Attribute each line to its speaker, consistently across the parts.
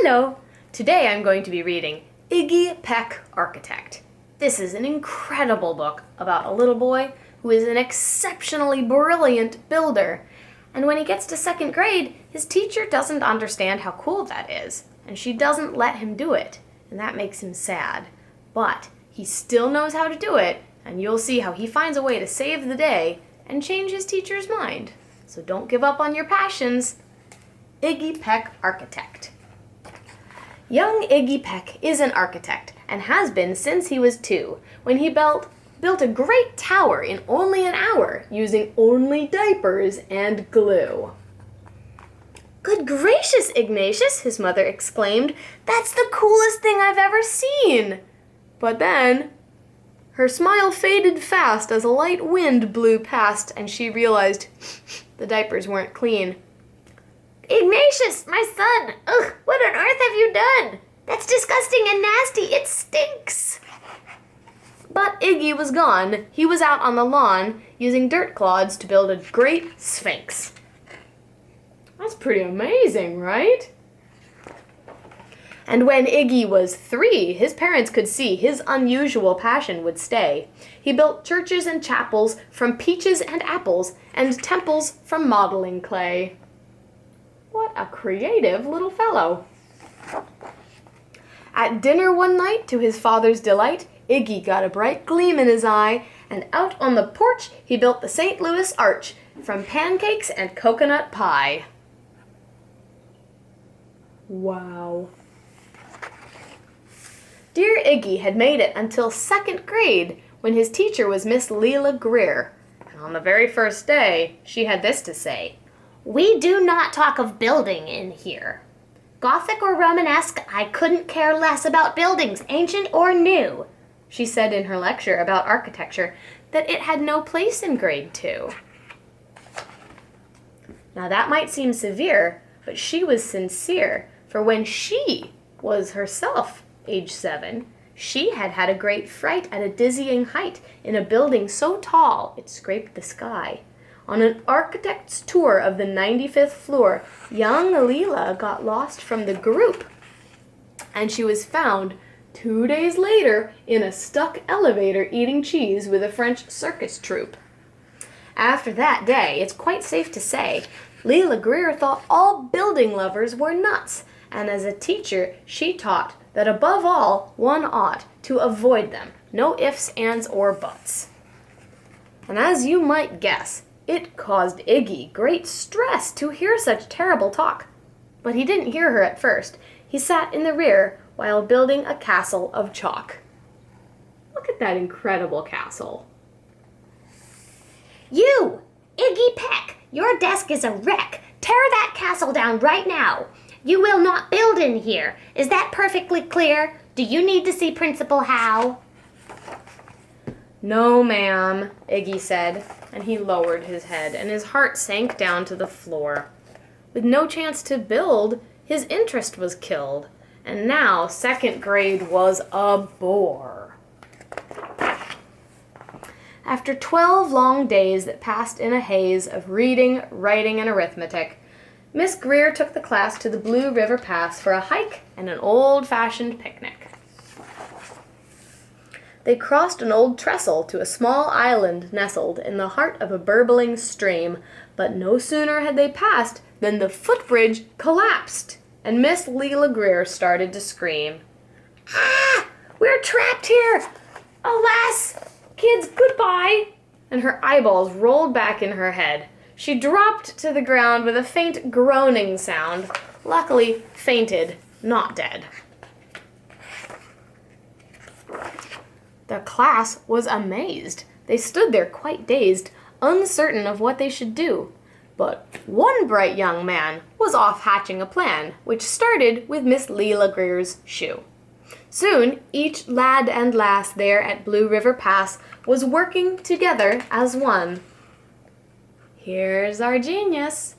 Speaker 1: Hello! Today I'm going to be reading Iggy Peck Architect. This is an incredible book about a little boy who is an exceptionally brilliant builder. And when he gets to second grade, his teacher doesn't understand how cool that is, and she doesn't let him do it, and that makes him sad. But he still knows how to do it, and you'll see how he finds a way to save the day and change his teacher's mind. So don't give up on your passions. Iggy Peck Architect. Young Iggy Peck is an architect and has been since he was 2, when he built a great tower in only an hour using only diapers and glue. "Good gracious, Ignatius," his mother exclaimed. "That's the coolest thing I've ever seen." But then her smile faded fast as a light wind blew past and she realized the diapers weren't clean. "Ignatius, my son! Ugh, what on earth have you done? That's disgusting and nasty. It stinks." But Iggy was gone. He was out on the lawn using dirt clods to build a great sphinx. That's pretty amazing, right? And when Iggy was 3, his parents could see his unusual passion would stay. He built churches and chapels from peaches and apples, and temples from modeling clay. What a creative little fellow. At dinner one night, to his father's delight, Iggy got a bright gleam in his eye, and out on the porch he built the St. Louis Arch from pancakes and coconut pie. Wow. Dear Iggy had made it until second grade when his teacher was Miss Leila Greer. And on the very first day, she had this to say: "We do not talk of building in here. Gothic or Romanesque, I couldn't care less about buildings, ancient or new." She said in her lecture about architecture that it had no place in grade 2. Now that might seem severe, but she was sincere, for when she was herself age 7, she had had a great fright at a dizzying height in a building so tall it scraped the sky. On an architect's tour of the 95th floor, young Leila got lost from the group, and she was found 2 days later in a stuck elevator eating cheese with a French circus troupe. After that day, it's quite safe to say, Leila Greer thought all building lovers were nuts, and as a teacher, she taught that above all, one ought to avoid them. No ifs, ands, or buts. And as you might guess, it caused Iggy great stress to hear such terrible talk. But he didn't hear her at first. He sat in the rear while building a castle of chalk. Look at that incredible castle.
Speaker 2: "You, Iggy Peck, your desk is a wreck. Tear that castle down right now. You will not build in here. Is that perfectly clear? Do you need to see Principal Howe?"
Speaker 1: "No, ma'am," Iggy said, and he lowered his head, and his heart sank down to the floor. With no chance to build, his interest was killed, and now second grade was a bore. After 12 long days that passed in a haze of reading, writing, and arithmetic, Miss Greer took the class to the Blue River Pass for a hike and an old-fashioned picnic. They crossed an old trestle to a small island nestled in the heart of a burbling stream, but no sooner had they passed than the footbridge collapsed, and Miss Leila Greer started to scream. "Ah! We're trapped here! Alas! Kids, goodbye!" And her eyeballs rolled back in her head. She dropped to the ground with a faint groaning sound, luckily fainted, not dead. The class was amazed. They stood there quite dazed, uncertain of what they should do. But one bright young man was off hatching a plan, which started with Miss Leila Greer's shoe. Soon, each lad and lass there at Blue River Pass was working together as one. Here's our genius,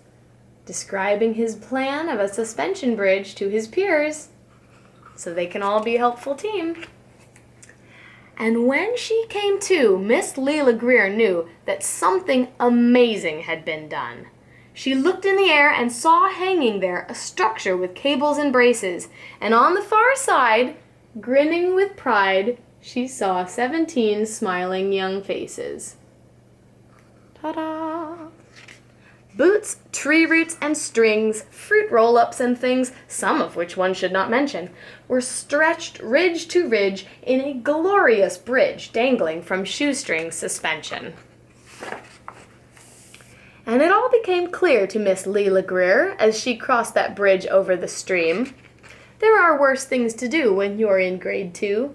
Speaker 1: describing his plan of a suspension bridge to his peers, so they can all be a helpful team. And when she came to, Miss Leila Greer knew that something amazing had been done. She looked in the air and saw hanging there a structure with cables and braces, and on the far side, grinning with pride, she saw 17 smiling young faces. Ta-da! Boots, tree roots, and strings, fruit roll-ups and things, some of which one should not mention, were stretched ridge to ridge in a glorious bridge dangling from shoestring suspension. And it all became clear to Miss Leela Greer as she crossed that bridge over the stream. There are worse things to do when you're in grade 2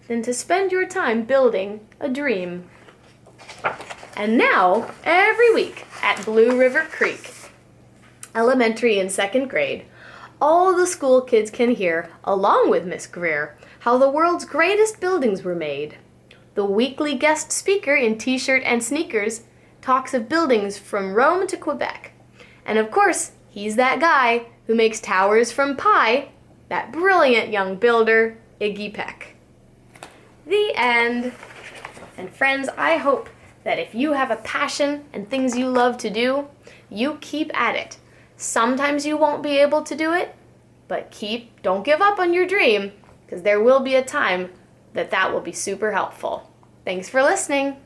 Speaker 1: than to spend your time building a dream. And now, every week at Blue River Creek, elementary and second grade, all the school kids can hear, along with Miss Greer, how the world's greatest buildings were made. The weekly guest speaker in t-shirt and sneakers talks of buildings from Rome to Quebec. And of course, he's that guy who makes towers from pie, that brilliant young builder, Iggy Peck. The end. And friends, I hope that if you have a passion and things you love to do, you keep at it. Sometimes you won't be able to do it, but don't give up on your dream, because there will be a time that will be super helpful. Thanks for listening.